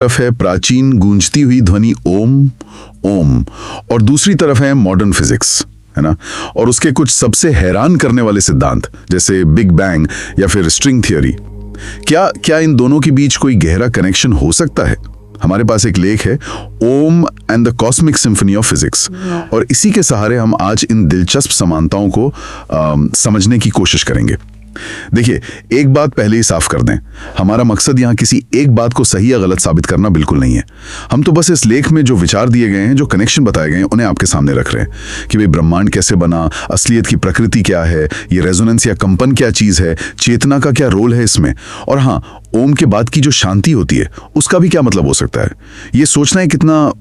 तरफ है प्राचीन गूंजती हुई ध्वनि ओम ओम, और दूसरी तरफ है मॉडर्न फिजिक्स, है ना। और उसके कुछ सबसे हैरान करने वाले सिद्धांत जैसे बिग बैंग या फिर स्ट्रिंग थियरी। क्या इन दोनों के बीच कोई गहरा कनेक्शन हो सकता है? हमारे पास एक लेख है, ohm and the cosmic symphony of physics, और इसी के सहारे हम आज इन दिलचस्प समानताओं को समझने की कोशिश करेंगे। देखिए, एक बात पहले ही साफ कर दें, हमारा मकसद यहाँ किसी एक बात को सही या गलत साबित करना बिल्कुल नहीं है। हम तो बस इस लेख में जो विचार दिए गए हैं, जो कनेक्शन बताए गए हैं, उन्हें आपके सामने रख रहे हैं कि भाई ब्रह्मांड कैसे बना, असलियत की प्रकृति क्या है, ये रेजोनेंस या कंपन क्या चीज है, चेतना का क्या रोल है इसमें, और हाँ, ओम के बाद की जो शांति होती है उसका भी क्या मतलब हो सकता है। ये सोचना है कितना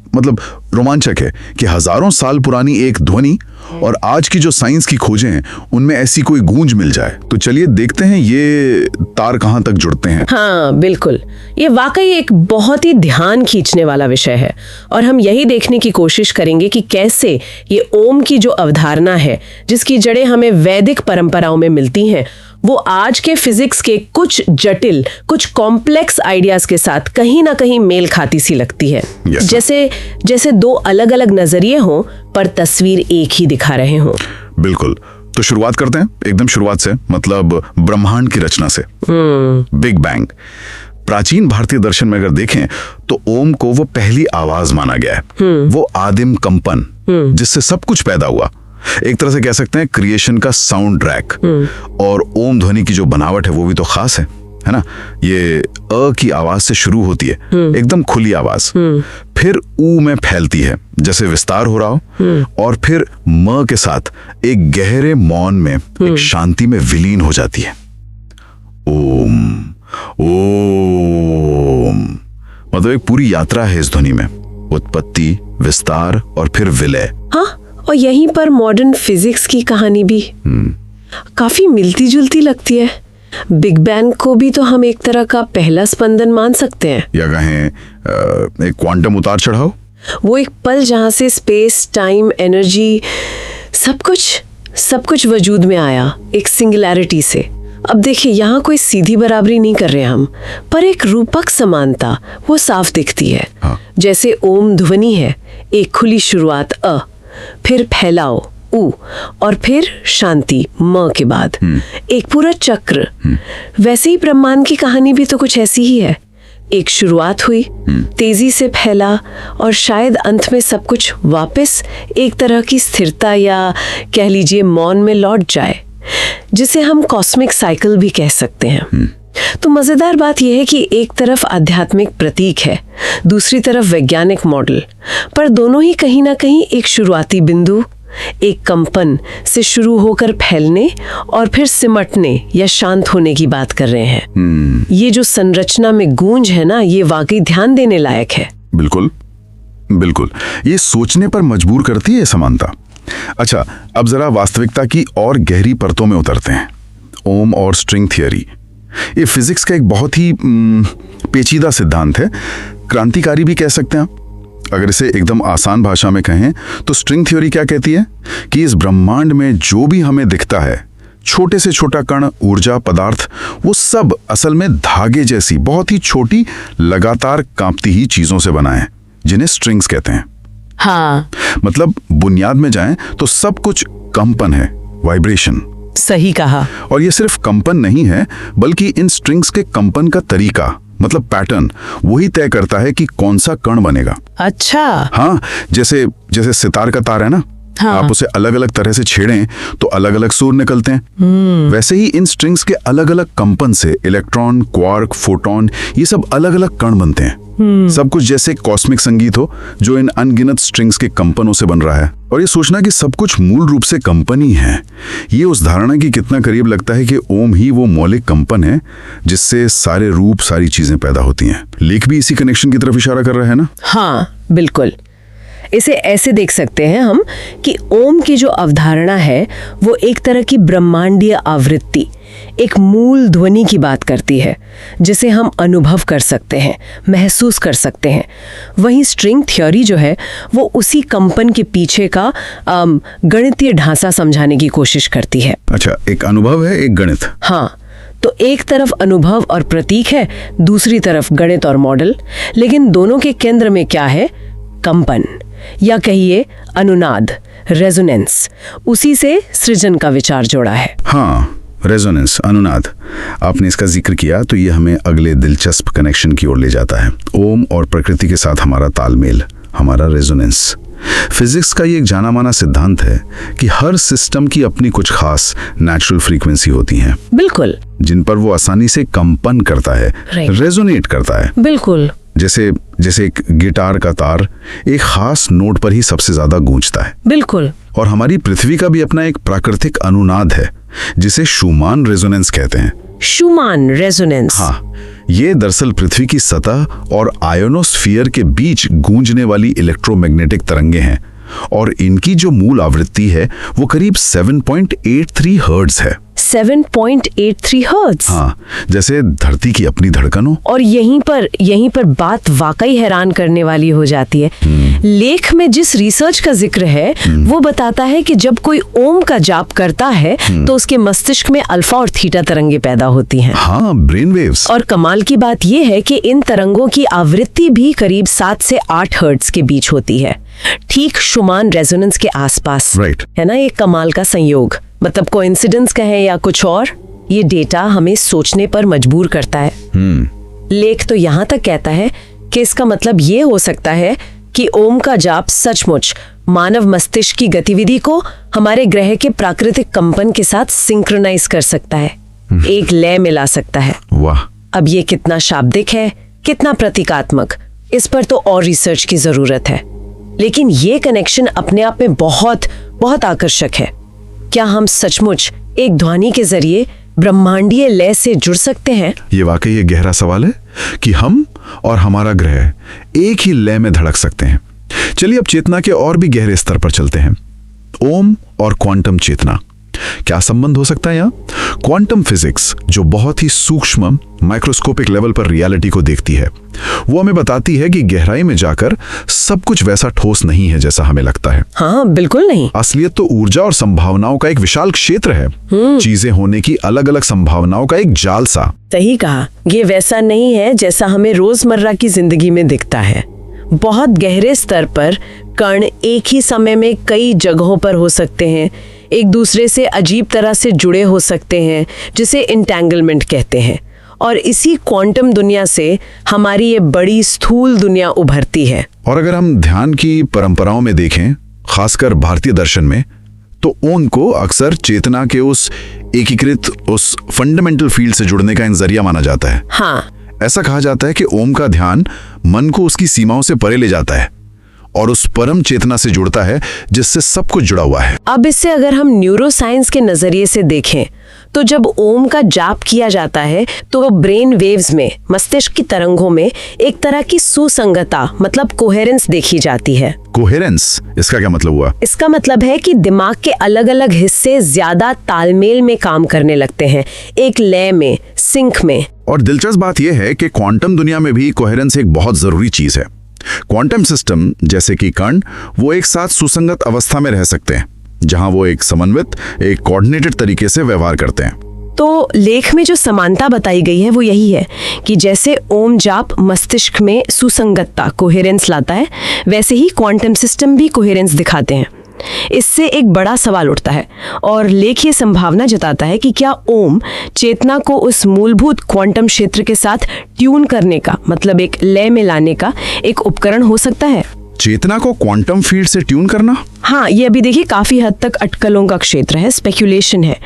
रोमांचक है कि हजारों साल पुरानी एक ध्वनि और आज की जो साइंस की खोजें हैं उनमें ऐसी कोई गूंज मिल जाए। तो चलिए देखते हैं ये तार कहां तक जुड़ते हैं। हाँ बिल्कुल, ये वाकई एक बहुत ही ध्यान खींचने वाला विषय है, और हम यही देखने की कोशिश करेंगे कि कैसे ये ओम की जो अवधारणा है, जिसकी जड़ें हमें वैदिक परंपराओं में मिलती हैं, वो आज के फिजिक्स के कुछ जटिल, कुछ कॉम्प्लेक्स आइडियाज के साथ कहीं ना कहीं मेल खाती सी लगती है। जैसे दो अलग अलग नजरिए हों पर तस्वीर एक ही दिखा रहे हों। बिल्कुल, तो शुरुआत करते हैं एकदम शुरुआत से, मतलब ब्रह्मांड की रचना से। Big bang. प्राचीन भारतीय दर्शन में अगर देखें तो ओम को वो पहली आवाज माना गया है, वो आदिम कंपन जिससे सब कुछ पैदा हुआ। एक तरह से कह सकते हैं क्रिएशन का साउंड ट्रैक। और ओम ध्वनि की जो बनावट है वो भी तो खास है ना। ये अ की आवाज से शुरू होती है, एकदम खुली आवाज, फिर ऊ में फैलती है जैसे विस्तार हो रहा हो, और फिर म के साथ एक गहरे मौन में, एक शांति में विलीन हो जाती है। ओम ओम, मतलब एक पूरी यात्रा है इस ध्वनि में, उत्पत्ति, विस्तार और फिर विलय। हाँ, और यहीं पर मॉडर्न फिजिक्स की कहानी भी काफी मिलती जुलती लगती है। बिग बैंग को भी तो हम एक तरह का पहला स्पंदन मान सकते हैं, या कहें एक क्वांटम उतार चढ़ाव। वो एक पल जहां से स्पेस, टाइम, एनर्जी, सब कुछ वजूद में आया, एक सिंगुलैरिटी से। अब देखिए, यहाँ कोई सीधी बराबरी नहीं कर रहे हम, पर एक रूपक समानता वो साफ दिखती है। हाँ। जैसे ओम ध्वनि है, एक खुली शुरुआत अ, फिर फैलाओ ऊ, और फिर शांति म के बाद, एक पूरा चक्र। वैसे ही ब्रह्मांड की कहानी भी तो कुछ ऐसी ही है। एक शुरुआत हुई, तेजी से फैला, और शायद अंत में सब कुछ वापस एक तरह की स्थिरता या कह लीजिए मौन में लौट जाए, जिसे हम कॉस्मिक साइकिल भी कह सकते हैं। तो मजेदार बात यह है कि एक तरफ आध्यात्मिक प्रतीक है, दूसरी तरफ वैज्ञानिक मॉडल, पर दोनों ही कहीं ना कहीं एक शुरुआती बिंदु, एक कंपन से शुरू होकर फैलने और फिर सिमटने या शांत होने की बात कर रहे हैं। ये जो संरचना में गूंज है ना, ये वाकई ध्यान देने लायक है। बिल्कुल बिल्कुल, ये सोचने पर मजबूर करती है समानता। अच्छा, अब जरा वास्तविकता की और गहरी परतों में उतरते हैं। ओम और स्ट्रिंग थियरी, ये फिजिक्स का एक बहुत ही पेचीदा सिद्धांत है, क्रांतिकारी भी कह सकते हैं। अगर इसे एकदम आसान भाषा में कहें तो स्ट्रिंग थ्योरी क्या कहती है कि इस ब्रह्मांड में जो भी हमें दिखता है, छोटे से छोटा कण, ऊर्जा, पदार्थ, वो सब असल में धागे जैसी बहुत ही छोटी, लगातार कांपती ही चीजों से बना है, जिन्हें स्ट्रिंग्स कहते हैं। हाँ, मतलब बुनियाद में जाएं तो सब कुछ कंपन है, वाइब्रेशन। सही कहा। और ये सिर्फ कंपन नहीं है, बल्कि इन स्ट्रिंग्स के कंपन का तरीका, मतलब पैटर्न, वही तय करता है कि कौन सा कण बनेगा। अच्छा। हाँ, जैसे सितार का तार है ना। हाँ। आप उसे अलग अलग तरह से छेड़ें तो अलग अलग सुर निकलते हैं। वैसे ही इन स्ट्रिंग्स के अलग अलग कंपन से इलेक्ट्रॉन, क्वार्क, फोटॉन, ये सब अलग अलग कण बनते हैं। सब कुछ जैसे कॉस्मिक संगीत हो जो इन अनगिनत स्ट्रिंग्स के कंपनों से बन रहा है। और ये सोचना कि सब कुछ मूल रूप से कंपन ही है, ये उस धारणा की कितना करीब लगता है कि ओम ही वो मौलिक कंपन है जिससे सारे रूप, सारी चीजें पैदा होती हैं। लेख भी इसी कनेक्शन की तरफ इशारा कर रहा है ना। हाँ बिल्कुल, इसे ऐसे देख सकते हैं हम कि ओम की जो अवधारणा है वो एक तरह की ब्रह्मांडीय आवृत्ति, एक मूल ध्वनि की बात करती है, जिसे हम अनुभव कर सकते हैं, महसूस कर सकते हैं। वहीं स्ट्रिंग थ्योरी जो है वो उसी कंपन के पीछे का गणितीय ढांचा समझाने की कोशिश करती है। अच्छा, एक अनुभव है, एक गणित। हाँ, तो एक तरफ अनुभव और प्रतीक है, दूसरी तरफ गणित और मॉडल, लेकिन दोनों के केंद्र में क्या है? कंपन, या कहिए अनुनाद, रेजोनेंस। उसी से सृजन का विचार जोड़ा है। हाँ, रेजोनेंस, अनुनाद। आपने इसका जिक्र किया तो ये हमें अगले दिलचस्प कनेक्शन की ओर ले जाता है। ओम और प्रकृति के साथ हमारा तालमेल, हमारा रेजोनेंस। फिजिक्स का ये एक जाना माना सिद्धांत है कि हर सिस्टम की अपनी कुछ खास नेचुरल फ्रीक्वेंसी होती हैं। बिल्कुल। जिन पर वो आसानी से कंपन करता है, रेजोनेट करता है। बिल्कुल। जैसे एक गिटार का तार एक खास नोट पर ही सबसे ज्यादा गूंजता है। बिल्कुल। और हमारी पृथ्वी का भी अपना एक प्राकृतिक अनुनाद है जिसे शूमान रेजोनेंस कहते हैं। शूमान रेजोनेंस। हाँ, ये दरअसल पृथ्वी की सतह और आयोनोस्फीयर के बीच गूंजने वाली इलेक्ट्रोमैग्नेटिक तरंगे हैं और इनकी जो मूल आवृत्ति है वो करीब 7.83 हर्ट्ज है। 7.83 हर्ट्ज। हाँ, जैसे धरती की अपनी धड़कन हो। और यहीं पर बात वाकई हैरान करने वाली हो जाती है। लेख में जिस रिसर्च का जिक्र है वो बताता है कि जब कोई ओम का जाप करता है तो उसके मस्तिष्क में अल्फा और थीटा तरंगे पैदा होती हैं। हाँ, ब्रेन वेव्स। और कमाल की बात यह है कि इन तरंगों की आवृत्ति भी करीब 7 से 8 हर्ट्ज के बीच होती है, ठीक शूमान रेजोनेंस के आसपास। राइट। है ना, ये कमाल का संयोग, मतलब कोइंसिडेंस कहें या कुछ और, ये डेटा हमें सोचने पर मजबूर करता है। लेख तो यहाँ तक कहता है कि इसका मतलब ये हो सकता है कि ओम का जाप सचमुच मानव मस्तिष्क की गतिविधि को हमारे ग्रह के प्राकृतिक कंपन के साथ सिंक्रोनाइज कर सकता है, एक लय मिला सकता है। वाह। अब ये कितना शाब्दिक है, कितना प्रतीकात्मक, इस पर तो और रिसर्च की जरूरत है, लेकिन ये कनेक्शन अपने आप में बहुत बहुत आकर्षक है। क्या हम सचमुच एक ध्वनि के जरिए ब्रह्मांडीय लय से जुड़ सकते हैं? ये वाकई एक गहरा सवाल है कि हम और हमारा ग्रह एक ही लय में धड़क सकते हैं। चलिए अब चेतना के और भी गहरे स्तर पर चलते हैं। ओम और क्वांटम चेतना, क्या संबंध हो सकता है यहाँ? क्वांटम फिजिक्स, जो बहुत ही सूक्ष्म माइक्रोस्कोपिक लेवल पर रियलिटी को देखती है, वो हमें बताती है कि गहराई में जाकर सब कुछ वैसा ठोस नहीं है जैसा हमें लगता है। हाँ, बिल्कुल नहीं। असलियत तो ऊर्जा और संभावनाओं का एक विशाल क्षेत्र है, चीजें होने की अलग अलग संभावनाओं का एक जाल सा। सही कहा, ये वैसा नहीं है जैसा हमें रोजमर्रा की जिंदगी में दिखता है। बहुत गहरे स्तर पर कण एक ही समय में कई जगहों पर हो सकते हैं, एक दूसरे से अजीब तरह से जुड़े हो सकते हैं, जिसे इंटेंगलमेंट कहते हैं। और इसी क्वांटम दुनिया से हमारी ये बड़ी स्थूल दुनिया उभरती है। और अगर हम ध्यान की परंपराओं में देखें, खासकर भारतीय दर्शन में, तो ओम को अक्सर चेतना के उस एकीकृत, उस फंडामेंटल फील्ड से जुड़ने का एक जरिया माना जाता है। हाँ, ऐसा कहा जाता है कि ओम का ध्यान मन को उसकी सीमाओं से परे ले जाता है और उस परम चेतना से जुड़ता है जिससे सब कुछ जुड़ा हुआ है। अब इससे अगर हम न्यूरोसाइंस के नजरिए से देखें तो जब ओम का जाप किया जाता है तो ब्रेन वेव्स में, मस्तिष्क की तरंगों में एक तरह की सुसंगतता, मतलब कोहेरेंस देखी जाती है। कोहेरेंस, इसका क्या मतलब हुआ? इसका मतलब है कि दिमाग के अलग अलग हिस्से ज्यादा तालमेल में काम करने लगते हैं, एक लय में, सिंक में। और दिलचस्प बात यह है कि क्वांटम दुनिया में भी कोहेरेंस एक बहुत जरूरी चीज है। क्वांटम सिस्टम, जैसे कि कण, वो एक साथ सुसंगत अवस्था में रह सकते हैं, जहां वो एक समन्वित, एक कोऑर्डिनेटेड तरीके से व्यवहार करते हैं। तो लेख में जो समानता बताई गई है वो यही है कि जैसे ओम जाप मस्तिष्क में सुसंगतता, कोहेरेंस लाता है, वैसे ही क्वांटम सिस्टम भी कोहेरेंस दिखाते हैं। इससे एक बड़ा सवाल उठता है और लेख ये संभावना जताता है कि क्या ओम चेतना को उस मूलभूत क्वांटम क्षेत्र के साथ ट्यून करने का, मतलब एक लय में लाने का एक उपकरण हो सकता है। चेतना को क्वांटम फील्ड से ट्यून करना? हाँ, ये अभी देखिए काफी हद तक अटकलों का क्षेत्र है, स्पेक्यूलेशन है,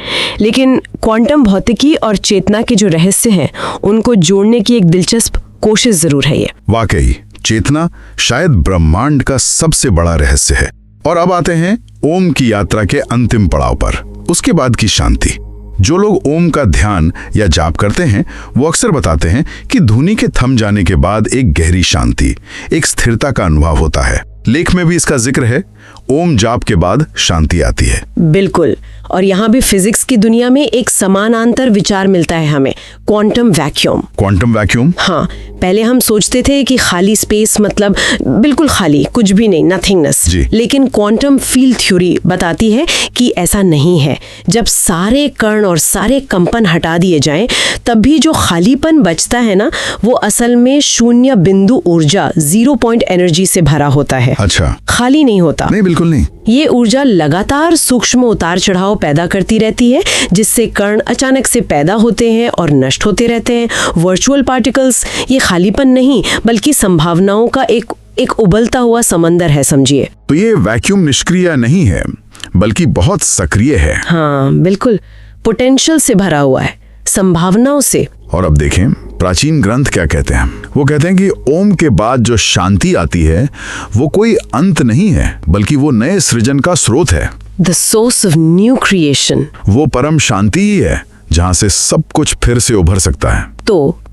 लेकिन क्वांटम भौतिकी और चेतना के जो रहस्य हैं उनको जोड़ने की एक दिलचस्प कोशिश जरूर है ये। वाकई चेतना शायद ब्रह्मांड का सबसे बड़ा रहस्य है। और अब आते हैं ओम की यात्रा के अंतिम पड़ाव पर, उसके बाद की शांति। जो लोग ओम का ध्यान या जाप करते हैं वो अक्सर बताते हैं कि धुनी के थम जाने के बाद एक गहरी शांति, एक स्थिरता का अनुभव होता है। लेख में भी इसका जिक्र है, ओम जाप के बाद शांति आती है। बिल्कुल, और यहाँ भी फिजिक्स की दुनिया में एक समानांतर विचार मिलता है हमें, क्वांटम वैक्यूम। Quantum vacuum? हाँ, पहले हम सोचते थे कि खाली स्पेस मतलब बिल्कुल खाली, कुछ भी नहीं, नथिंगनेस। लेकिन क्वांटम फील्ड थ्योरी बताती है कि ऐसा नहीं है। जब सारे कण और सारे कंपन हटा दिए जाएं, तब भी जो खालीपन बचता है ना, वो असल में शून्य बिंदु ऊर्जा, 0 पॉइंट एनर्जी से भरा होता है। अच्छा, खाली नहीं होता। नहीं, बिल्कुल नहीं। ये ऊर्जा लगातार सूक्ष्म उतार चढ़ाव पैदा करती रहती है, जिससे कण अचानक से पैदा होते हैं और नष्ट होते रहते हैं। वर्चुअल पार्टिकल्स ये खालीपन नहीं, बल्कि संभावनाओं का एक उबलता हुआ समंदर है, समझिए। तो ये वैक्यूम निष्क्रिय नहीं है, बल्कि बहुत सक्रिय है। हाँ बिल्कुल, पोटेंशियल से भरा हुआ है, संभावनाओं से। और अब देखें प्राचीन ग्रंथ क्या कहते हैं। वो कहते हैं कि ओम के बाद जो शांति आती है वो कोई अंत नहीं है, बल्कि वो नए सृजन का स्रोत है। The source of new creation. वो परम शांति ही है जहाँ से सब कुछ फिर से उभर सकता है।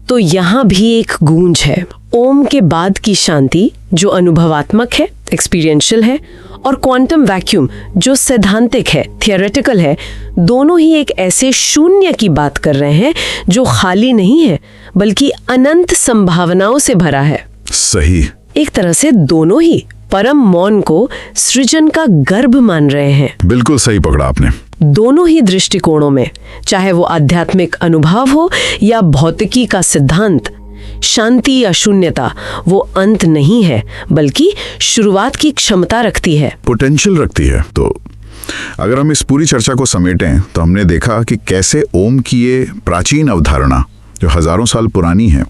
तो यहाँ भी एक गूंज है। ओम के बाद की शांति जो अनुभवात्मक है, एक्सपीरियंशियल है, और क्वांटम वैक्यूम जो सैद्धांतिक है, थियोरेटिकल है, दोनों ही एक ऐसे शून्य की बात कर रहे हैं जो खाली नहीं है, बल्कि अनंत संभावनाओं से भरा है। सही। एक तरह से दोनों ही परम मौन को सृजन का गर्भ मान रहे हैं। बिल्कुल सही पकड़ा आपने। दोनों ही दृष्टिकोणों में, चाहे वो आध्यात्मिक अनुभव हो या भौतिकी का सिद्धांत, शांति या शून्यता वो अंत नहीं है, बल्कि शुरुआत की क्षमता रखती है, पोटेंशियल रखती है। तो अगर हम इस पूरी चर्चा को समेटें तो हमने देखा कि कैसे ओम की ये प्राचीन अवधारणा जो हजारों साल पुरानी है,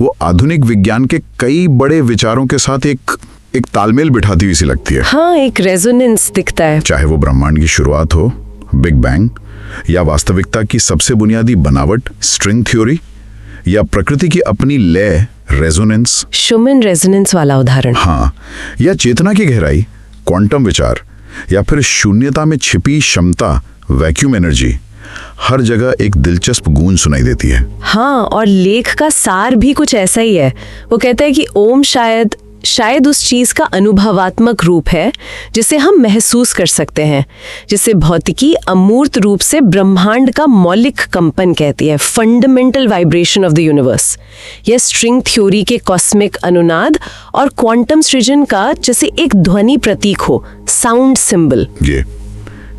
वो आधुनिक विज्ञान के कई बड़े विचारों के साथ एक तालमेल बिठाती हुई सी लगती है। हाँ, एक रेजोनेंस दिखता है। चाहे वो ब्रह्मांड की शुरुआत हो, बिग बैंग, या वास्तविकता की सबसे बुनियादी बनावट, स्ट्रिंग थ्योरी, या प्रकृति की अपनी लय, रेजोनेंस, शूमन रेजोनेंस वाला उदाहरण। हाँ, या चेतना की गहराई, क्वांटम विचार, या फिर शून्यता में छिपी क्षमता, वैक्यूम एनर्जी, हर जगह एक दिलचस्प गूंज सुनाई देती है। हाँ, और लेख का सार भी कुछ ऐसा ही है। वो कहता है कि ओम शायद उस चीज का अनुभवात्मक रूप है जिसे हम महसूस कर सकते हैं, जिसे भौतिकी अमूर्त रूप से ब्रह्मांड का मौलिक कंपन कहती है, fundamental vibration of the universe. यह स्ट्रिंग थ्योरी के कॉस्मिक अनुनाद और क्वांटम सृजन का जैसे एक ध्वनि प्रतीक हो, साउंड सिंबल। ये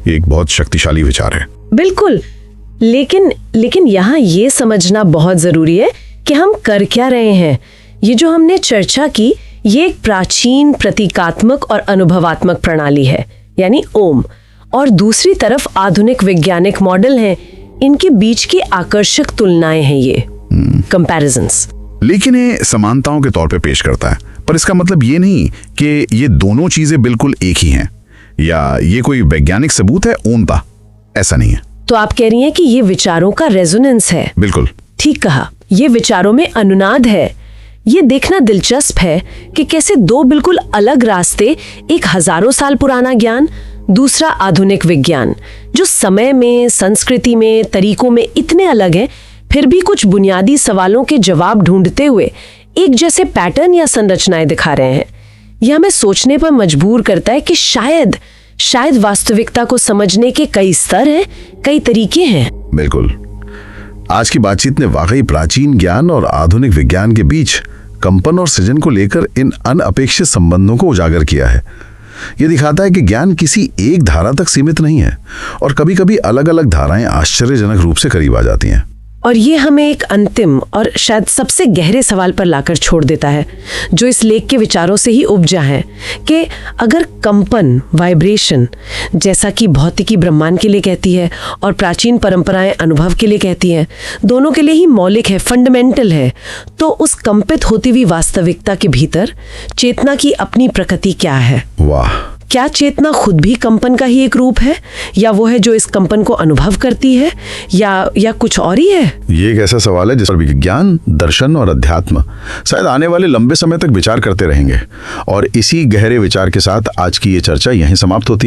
एक बहुत शक्तिशाली विचार है। बिल्कुल, लेकिन यहाँ ये समझना बहुत जरूरी है कि हम कर क्या रहे हैं। ये जो हमने चर्चा की, ये एक प्राचीन प्रतीकात्मक और अनुभवात्मक प्रणाली है, यानी ओम, और दूसरी तरफ आधुनिक वैज्ञानिक मॉडल हैं। इनके बीच की आकर्षक तुलनाएं हैं, ये कंपैरिजन्स। लेकिन ये समानताओं के तौर पे पेश करता है, पर इसका मतलब ये नहीं कि ये दोनों चीजें बिल्कुल एक ही हैं, या ये कोई वैज्ञानिक सबूत है ओम का। ऐसा नहीं है। तो आप कह रही हैं कि ये विचारों का रेजोनेंस है। बिल्कुल ठीक कहा, ये विचारों में अनुनाद है। ये देखना दिलचस्प है कि कैसे दो बिल्कुल अलग रास्ते, एक हजारों साल पुराना ज्ञान, दूसरा आधुनिक विज्ञान, जो समय में, संस्कृति में, तरीकों में इतने अलग हैं, फिर भी कुछ बुनियादी सवालों के जवाब ढूंढते हुए एक जैसे पैटर्न या संरचनाएं दिखा रहे हैं। यह हमें सोचने पर मजबूर करता है कि शायद वास्तविकता को समझने के कई स्तर हैं, कई तरीके हैं। बिल्कुल। आज की बातचीत ने वाकई प्राचीन ज्ञान और आधुनिक विज्ञान के बीच कंपन और सृजन को लेकर इन अनअपेक्षित संबंधों को उजागर किया है। यह दिखाता है कि ज्ञान किसी एक धारा तक सीमित नहीं है, और कभी-कभी अलग-अलग धाराएं आश्चर्यजनक रूप से करीब आ जाती हैं। और ये हमें एक अंतिम और शायद सबसे गहरे सवाल पर लाकर छोड़ देता है, जो इस लेख के विचारों से ही उपजा है, कि अगर कंपन, वाइब्रेशन, जैसा कि भौतिकी ब्रह्मांड के लिए कहती है और प्राचीन परंपराएं अनुभव के लिए कहती हैं, दोनों के लिए ही मौलिक है, फंडामेंटल है, तो उस कंपित होती हुई वास्तविकता के भीतर चेतना की अपनी प्रकृति क्या है? वाह! क्या चेतना खुद भी कंपन का ही एक रूप है, या वो है जो इस कंपन को अनुभव करती है, या कुछ और ही है? ये एक ऐसा सवाल है जिस पर विज्ञान, दर्शन और अध्यात्म शायद आने वाले लंबे समय तक विचार करते रहेंगे। और इसी गहरे विचार के साथ आज की ये चर्चा यहीं समाप्त होती है।